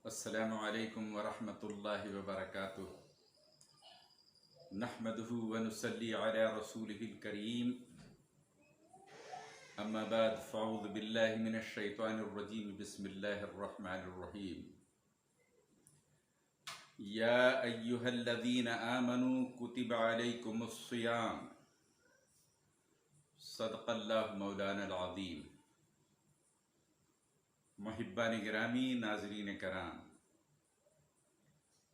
السلام علیکم ورحمۃ اللہ وبرکاتہ نحمده ونصلی علی رسوله الکریم اما بعد فاعوذ باللہ من الشیطان الرجیم بسم اللہ الرحمن الرحیم یا ایہا الذین آمنوا کتب علیکم الصیام صدق اللہ مولانا العظیم۔ محبان گرامی، ناظرین کرام،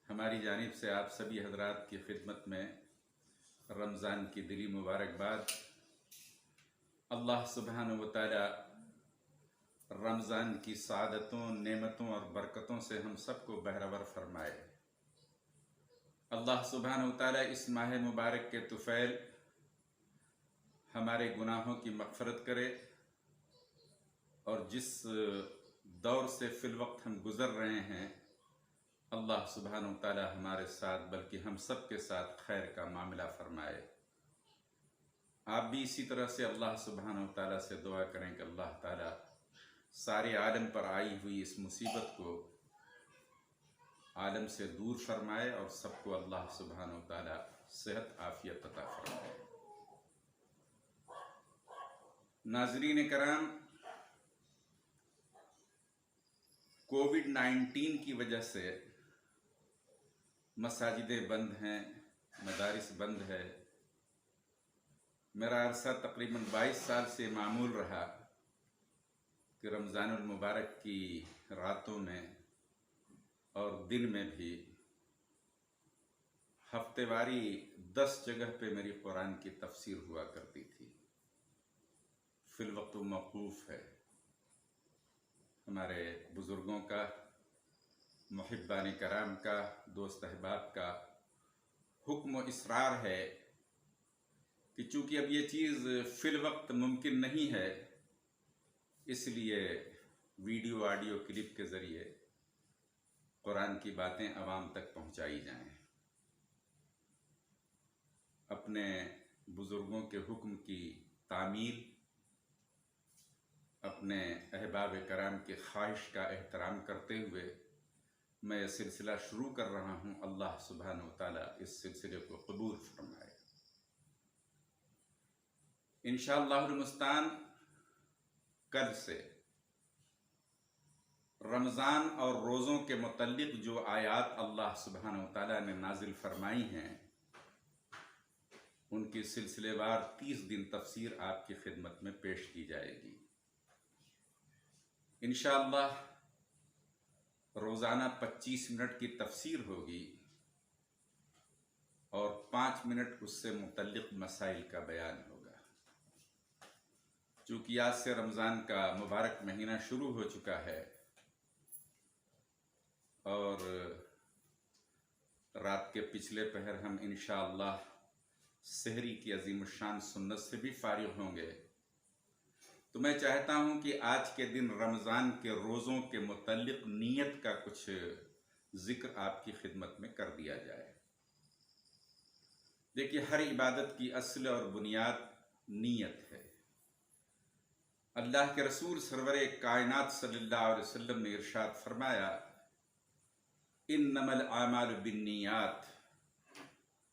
ہماری جانب سے آپ سبھی حضرات کی خدمت میں رمضان کی دلی مبارکباد۔ اللہ سبحانہ و تعالی رمضان کی سعادتوں، نعمتوں اور برکتوں سے ہم سب کو بہرور فرمائے۔ اللہ سبحانہ و تعالی اس ماہ مبارک کے طفیل ہمارے گناہوں کی مغفرت کرے، اور جس دور سے فی الوقت ہم گزر رہے ہیں، اللہ سبحانہ و تعالی ہمارے ساتھ بلکہ ہم سب کے ساتھ خیر کا معاملہ فرمائے۔ آپ بھی اسی طرح سے اللہ سبحانہ و تعالی سے دعا کریں کہ اللہ تعالی سارے عالم پر آئی ہوئی اس مصیبت کو عالم سے دور فرمائے، اور سب کو اللہ سبحانہ و تعالی صحت عافیت عطا فرمائے۔ ناظرین کرام، کووڈ-19 کی وجہ سے مساجدیں بند ہیں، مدارس بند ہے۔ میرا عرصہ تقریباً 22 سال سے معمول رہا کہ رمضان المبارک کی راتوں میں اور دن میں بھی ہفتے واری 10 جگہ پہ میری قرآن کی تفسیر ہوا کرتی تھی۔ فی الوقت موقوف ہے۔ ہمارے بزرگوں کا، محبان کرام کا، دوست احباب کا حکم و اصرار ہے کہ چونکہ اب یہ چیز فی الوقت ممکن نہیں ہے، اس لیے ویڈیو آڈیو کلپ کے ذریعے قرآن کی باتیں عوام تک پہنچائی جائیں۔ اپنے بزرگوں کے حکم کی تعمیل، اپنے احباب کرام کی خواہش کا احترام کرتے ہوئے میں یہ سلسلہ شروع کر رہا ہوں۔ اللہ سبحانہ و تعالی اس سلسلے کو قبول فرمائے۔ انشاءاللہ المستعان کل سے رمضان اور روزوں کے متعلق جو آیات اللہ سبحانہ و تعالی نے نازل فرمائی ہیں، ان کی سلسلے وار 30 دن تفسیر آپ کی خدمت میں پیش کی جائے گی۔ انشاءاللہ روزانہ 25 منٹ کی تفسیر ہوگی، اور 5 منٹ اس سے متعلق مسائل کا بیان ہوگا۔ چونکہ آج سے رمضان کا مبارک مہینہ شروع ہو چکا ہے، اور رات کے پچھلے پہر ہم انشاءاللہ سحری کی عظیم الشان سنت سے بھی فارغ ہوں گے، تو میں چاہتا ہوں کہ آج کے دن رمضان کے روزوں کے متعلق نیت کا کچھ ذکر آپ کی خدمت میں کر دیا جائے۔ دیکھیے، ہر عبادت کی اصل اور بنیاد نیت ہے۔ اللہ کے رسول سرور کائنات صلی اللہ علیہ وسلم نے ارشاد فرمایا، انما الاعمال بالنیات،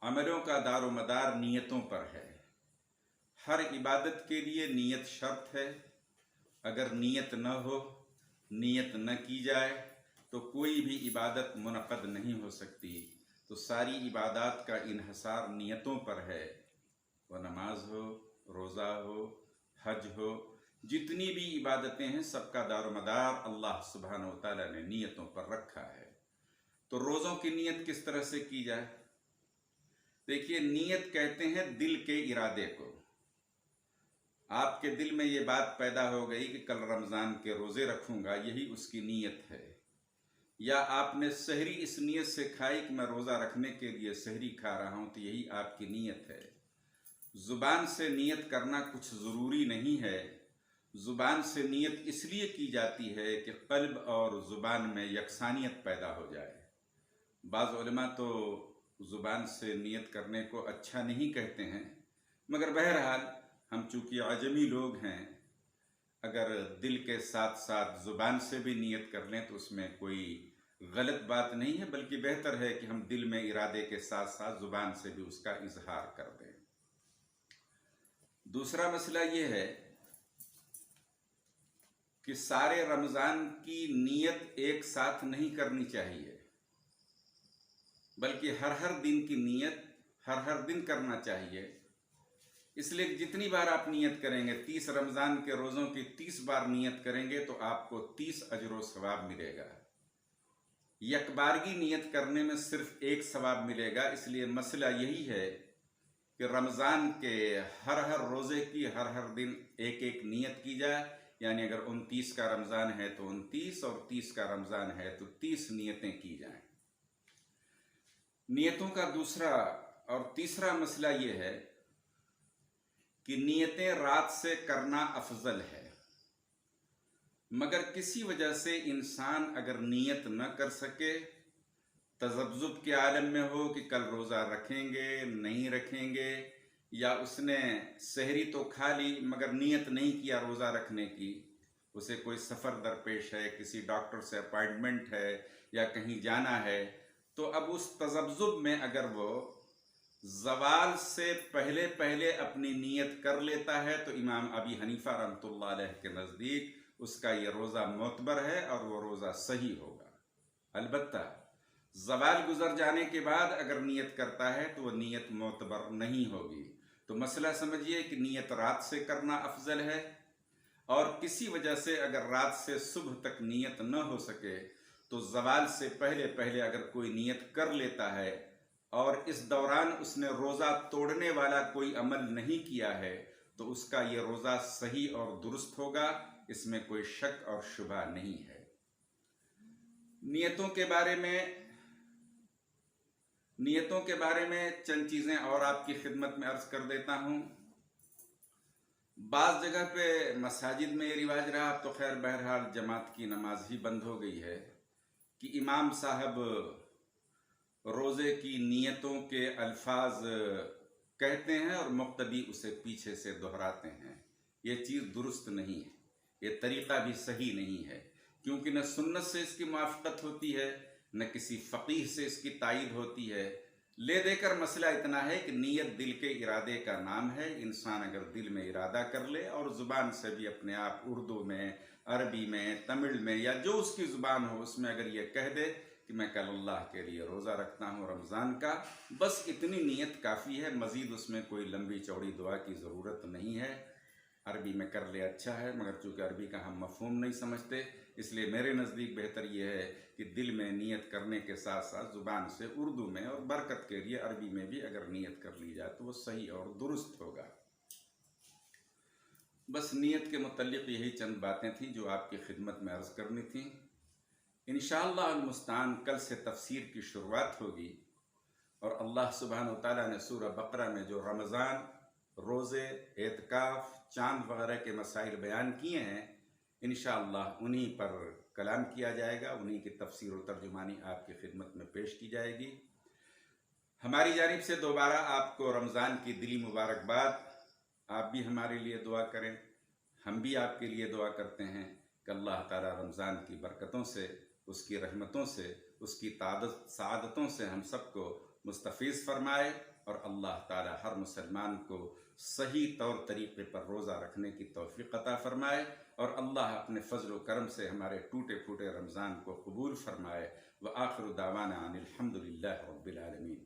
عملوں کا دار و مدار نیتوں پر ہے۔ ہر عبادت کے لیے نیت شرط ہے۔ اگر نیت نہ ہو، نیت نہ کی جائے تو کوئی بھی عبادت منعقد نہیں ہو سکتی۔ تو ساری عبادات کا انحصار نیتوں پر ہے۔ وہ نماز ہو، روزہ ہو، حج ہو، جتنی بھی عبادتیں ہیں، سب کا دار و مدار اللہ سبحانہ و تعالی نے نیتوں پر رکھا ہے۔ تو روزوں کی نیت کس طرح سے کی جائے؟ دیکھیے، نیت کہتے ہیں دل کے ارادے کو۔ آپ کے دل میں یہ بات پیدا ہو گئی کہ کل رمضان کے روزے رکھوں گا، یہی اس کی نیت ہے۔ یا آپ نے سحری اس نیت سے کھائی کہ میں روزہ رکھنے کے لیے سحری کھا رہا ہوں، تو یہی آپ کی نیت ہے۔ زبان سے نیت کرنا کچھ ضروری نہیں ہے۔ زبان سے نیت اس لیے کی جاتی ہے کہ قلب اور زبان میں یکسانیت پیدا ہو جائے۔ بعض علماء تو زبان سے نیت کرنے کو اچھا نہیں کہتے ہیں، مگر بہرحال ہم چونکہ عجمی لوگ ہیں، اگر دل کے ساتھ ساتھ زبان سے بھی نیت کر لیں تو اس میں کوئی غلط بات نہیں ہے، بلکہ بہتر ہے کہ ہم دل میں ارادے کے ساتھ ساتھ زبان سے بھی اس کا اظہار کر دیں۔ دوسرا مسئلہ یہ ہے کہ سارے رمضان کی نیت ایک ساتھ نہیں کرنی چاہیے، بلکہ ہر دن کی نیت ہر دن کرنا چاہیے۔ اس لیے جتنی بار آپ نیت کریں گے، 30 رمضان کے روزوں کی 30 بار نیت کریں گے تو آپ کو 30 اجر و ثواب ملے گا۔ یکبارگی نیت کرنے میں صرف ایک ثواب ملے گا۔ اس لیے مسئلہ یہی ہے کہ رمضان کے ہر روزے کی ہر دن ایک نیت کی جائے، یعنی اگر 29 کا رمضان ہے تو 29، اور 30 کا رمضان ہے تو 30 نیتیں کی جائیں۔ نیتوں کا دوسرا اور تیسرا مسئلہ یہ ہے کہ نیتیں رات سے کرنا افضل ہے، مگر کسی وجہ سے انسان اگر نیت نہ کر سکے، تذبذب کے عالم میں ہو کہ کل روزہ رکھیں گے نہیں رکھیں گے، یا اس نے سحری تو کھا لی مگر نیت نہیں کیا روزہ رکھنے کی، اسے کوئی سفر درپیش ہے، کسی ڈاکٹر سے اپائنٹمنٹ ہے یا کہیں جانا ہے، تو اب اس تذبذب میں اگر وہ زوال سے پہلے اپنی نیت کر لیتا ہے تو امام ابی حنیفہ رحمۃ اللہ علیہ کے نزدیک اس کا یہ روزہ معتبر ہے اور وہ روزہ صحیح ہوگا۔ البتہ زوال گزر جانے کے بعد اگر نیت کرتا ہے تو وہ نیت معتبر نہیں ہوگی۔ تو مسئلہ سمجھیے کہ نیت رات سے کرنا افضل ہے، اور کسی وجہ سے اگر رات سے صبح تک نیت نہ ہو سکے تو زوال سے پہلے اگر کوئی نیت کر لیتا ہے اور اس دوران اس نے روزہ توڑنے والا کوئی عمل نہیں کیا ہے تو اس کا یہ روزہ صحیح اور درست ہوگا، اس میں کوئی شک اور شبہ نہیں ہے۔ نیتوں کے بارے میں چند چیزیں اور آپ کی خدمت میں عرض کر دیتا ہوں۔ بعض جگہ پہ مساجد میں یہ رواج رہا، اب تو خیر بہرحال جماعت کی نماز ہی بند ہو گئی ہے، کہ امام صاحب روزے کی نیتوں کے الفاظ کہتے ہیں اور مقتدی اسے پیچھے سے دہراتے ہیں۔ یہ چیز درست نہیں ہے، یہ طریقہ بھی صحیح نہیں ہے، کیونکہ نہ سنت سے اس کی موافقت ہوتی ہے، نہ کسی فقیہ سے اس کی تائید ہوتی ہے۔ لے دے کر مسئلہ اتنا ہے کہ نیت دل کے ارادے کا نام ہے۔ انسان اگر دل میں ارادہ کر لے اور زبان سے بھی اپنے آپ اردو میں، عربی میں، تمل میں، یا جو اس کی زبان ہو اس میں اگر یہ کہہ دے کہ میں کل اللہ کے لیے روزہ رکھتا ہوں رمضان کا، بس اتنی نیت کافی ہے، مزید اس میں کوئی لمبی چوڑی دعا کی ضرورت نہیں ہے۔ عربی میں کر لے اچھا ہے، مگر چونکہ عربی کا ہم مفہوم نہیں سمجھتے، اس لیے میرے نزدیک بہتر یہ ہے کہ دل میں نیت کرنے کے ساتھ ساتھ زبان سے اردو میں اور برکت کے لیے عربی میں بھی اگر نیت کر لی جائے تو وہ صحیح اور درست ہوگا۔ بس نیت کے متعلق یہی چند باتیں تھیں جو آپ کی خدمت میں عرض کرنی تھیں۔ انشاءاللہ المستعان کل سے تفسیر کی شروعات ہوگی، اور اللہ سبحانہ وتعالیٰ نے سورہ بقرہ میں جو رمضان، روزے، اعتکاف، چاند وغیرہ کے مسائل بیان کیے ہیں، انشاءاللہ انہی پر کلام کیا جائے گا، انہی کی تفسیر و ترجمانی آپ کی خدمت میں پیش کی جائے گی۔ ہماری جانب سے دوبارہ آپ کو رمضان کی دلی مبارکباد۔ آپ بھی ہمارے لیے دعا کریں، ہم بھی آپ کے لیے دعا کرتے ہیں کہ اللہ تعالیٰ رمضان کی برکتوں سے، اس کی رحمتوں سے، اس کی سعادتوں سے ہم سب کو مستفیض فرمائے، اور اللہ تعالیٰ ہر مسلمان کو صحیح طور طریقے پر روزہ رکھنے کی توفیق عطا فرمائے، اور اللہ اپنے فضل و کرم سے ہمارے ٹوٹے پھوٹے رمضان کو قبول فرمائے۔ وآخر دعوانا ان الحمد للہ رب العالمین۔